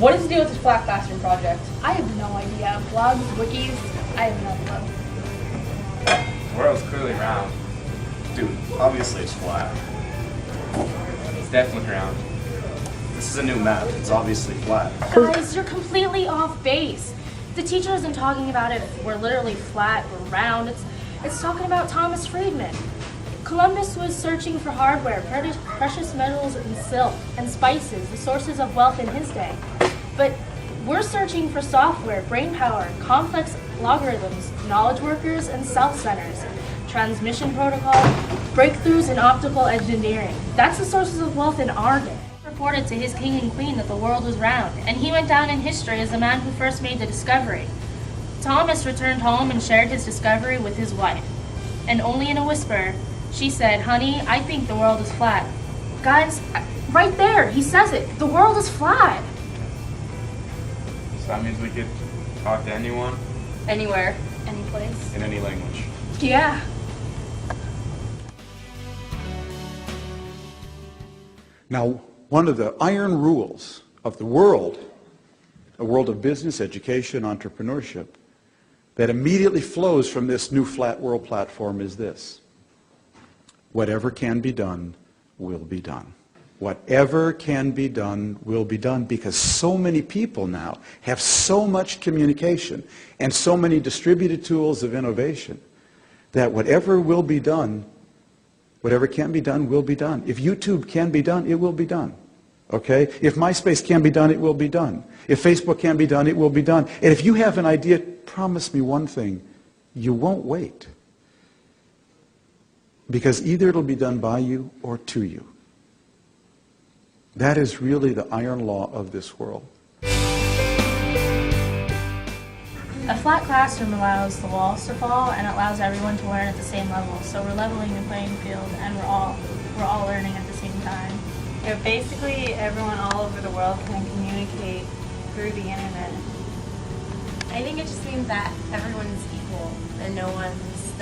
What is the deal with this flat classroom project? I have no idea. Blogs, wikis, I have no clue. The world's clearly round. Dude, obviously it's flat. It's definitely round. This is a new map. It's obviously flat. Guys, you're completely off base. The teacher isn't talking about if we're literally flat or round. It's talking about Thomas Friedman. Columbus was searching for hardware, precious metals and silk, and spices, the sources of wealth in his day. But we're searching for software, brainpower, complex logarithms, knowledge workers, and self-centers, transmission protocol, breakthroughs in optical engineering. That's the sources of wealth in our day. Reported to his king and queen that the world was round, and he went down in history as the man who first made the discovery. Thomas returned home and shared his discovery with his wife. And only in a whisper, she said, "Honey, I think the world is flat." Guys, right there, he says it. The world is flat. So that means we could talk to anyone Anywhere, any place. In any language. Yeah. Now, one of the iron rules of the world, a world of business, education, entrepreneurship, that immediately flows from this new flat world platform is this: whatever can be done will be done. Whatever can be done will be done, because so many people now have so much communication and so many distributed tools of innovation that whatever will be done, whatever can be done will be done. If YouTube can be done, it will be done. Okay? If MySpace can be done, it will be done. If Facebook can be done, it will be done. And if you have an idea, promise me one thing: you won't wait. Because either it'll be done by you or to you. That is really the iron law of this world. A flat classroom allows the walls to fall and allows everyone to learn at the same level. So we're leveling the playing field, and we're all learning at the same time. Yeah, basically everyone all over the world can communicate through the internet. I think it just means that everyone's equal and no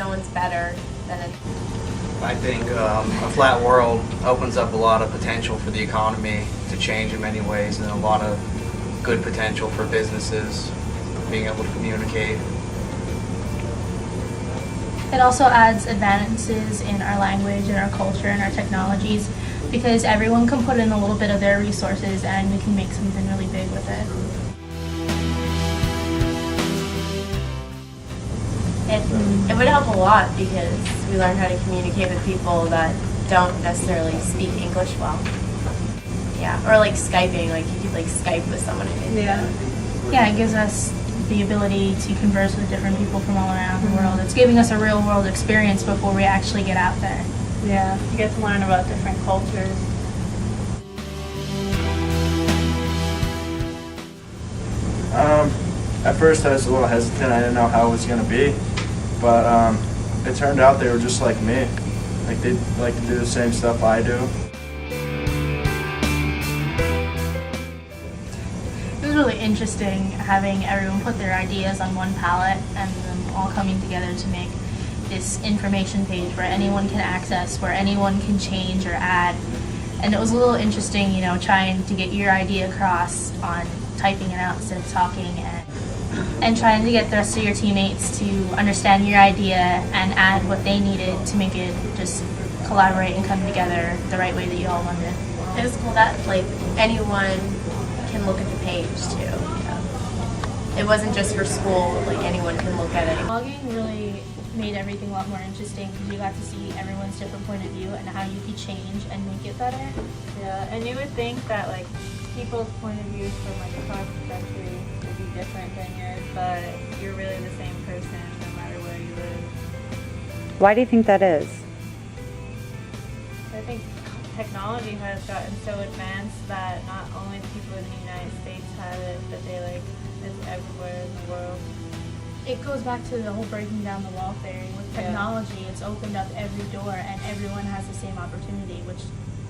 one's better than anyone. I think a flat world opens up a lot of potential for the economy to change in many ways, and a lot of good potential for businesses being able to communicate. It also adds advances in our language and our culture and our technologies, because everyone can put in a little bit of their resources and we can make something really big with it. It would help a lot because we learn how to communicate with people that don't necessarily speak English well. Yeah, or like Skyping, like you could like Skype with someone in India. Yeah, it gives us the ability to converse with different people from all around the world. It's giving us a real world experience before we actually get out there. Yeah, you get to learn about different cultures. At first I was a little hesitant. I didn't know how it was going to be, but it turned out they were just like me. Like they like to do the same stuff I do. It was really interesting having everyone put their ideas on one palette and them all coming together to make this information page where anyone can access, where anyone can change or add. And it was a little interesting, you know, trying to get your idea across on typing it out instead of talking, and trying to get the rest of your teammates to understand your idea and add what they needed to make it just collaborate and come together the right way that you all wanted. It was cool that like anyone can look at the page too. Yeah. It wasn't just for school, like anyone can look at it. Blogging really made everything a lot more interesting because you got to see everyone's different point of view and how you could change and make it better. Yeah, and you would think that like people's point of views from like across the country would be different than yours, but you're really the same person no matter where you live. Why do you think that is? I think technology has gotten so advanced that not only people in the United States have it, but it's everywhere in the world. It goes back to the whole breaking down the wall theory. With technology, it's opened up every door and everyone has the same opportunity, which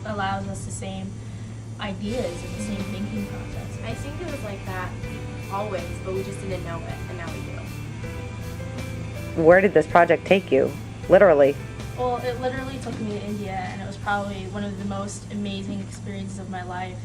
allows us the same ideas and the same thinking process. I think it was like that always, but we just didn't know it, and now we do. Where did this project take you? Literally. Well, it literally took me to India, and it was probably one of the most amazing experiences of my life.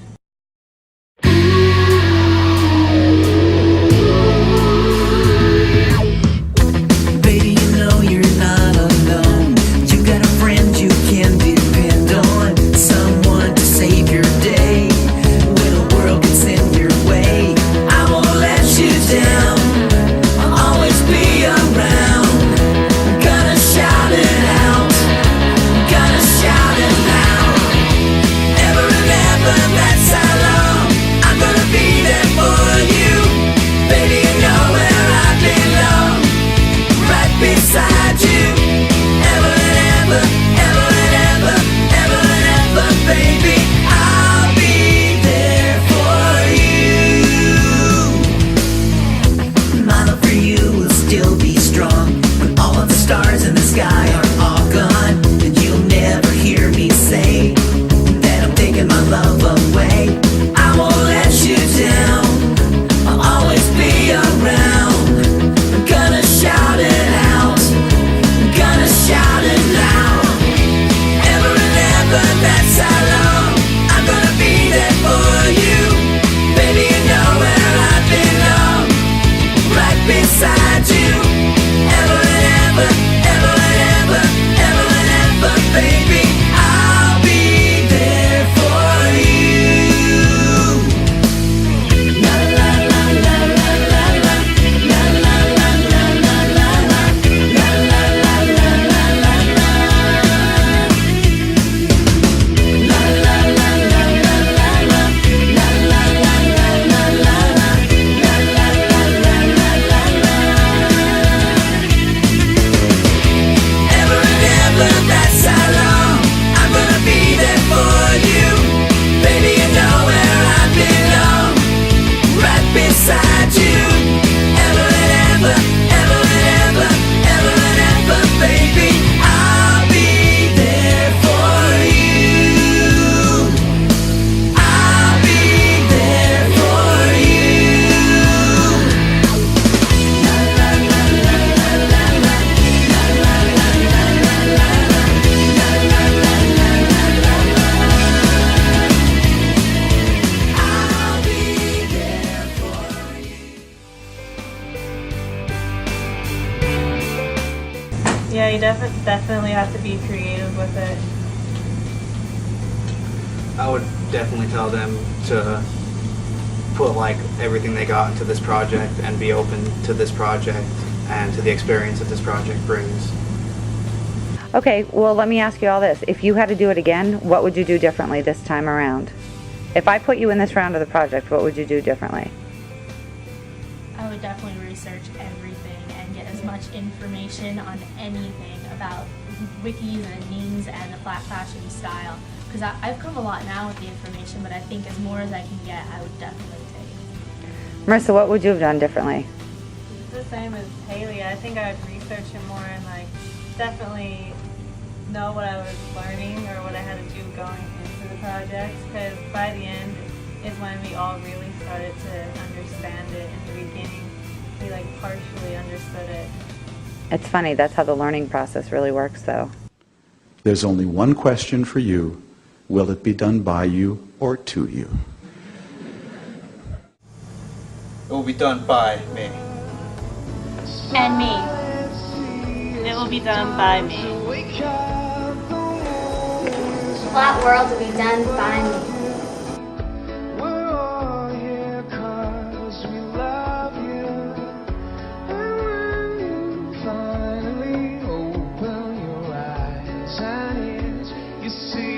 ever, that's how long I'm gonna be there for you. Baby, you know where I belong, right beside you. Ever and ever, ever and ever, ever and ever, baby, I'll be there for you. La la la la la la la, la la la la la la la, la la la la la la la, la la la la la la la, la la la la la la la, la la la la la la. Ever and ever, that's how long I'm gonna be there for you. Baby, you know where I belong, right beside you. Ever and ever, ever and ever, ever and ever, baby, I'll be there for you. I'll be there for you. La la la la la la la, la la la la la la la, la la la la la la la. I'll be there for you. Yeah, you definitely have to be creative with it. I would definitely tell them to put like everything they got into this project and be open to this project and to the experience that this project brings. Okay, well, let me ask you all this. If you had to do it again, what would you do differently this time around? If I put you in this round of the project, what would you do differently? I would definitely research everything and get as much information on anything about wikis and memes and the flat fashion style. Because I've come a lot now with the information, but I think as more as I can get, I would definitely take. Marissa, what would you have done differently? It's the same as Haley. I think I would research it more and like definitely know what I was learning or what I had to do going into the projects, because by the end is when we all really started to understand it. In the beginning, we like partially understood it. It's funny, that's how the learning process really works, though. There's only one question for you. Will it be done by you or to you? It will be done by me. And me. It will be done by me. Flat world will be done by me. You see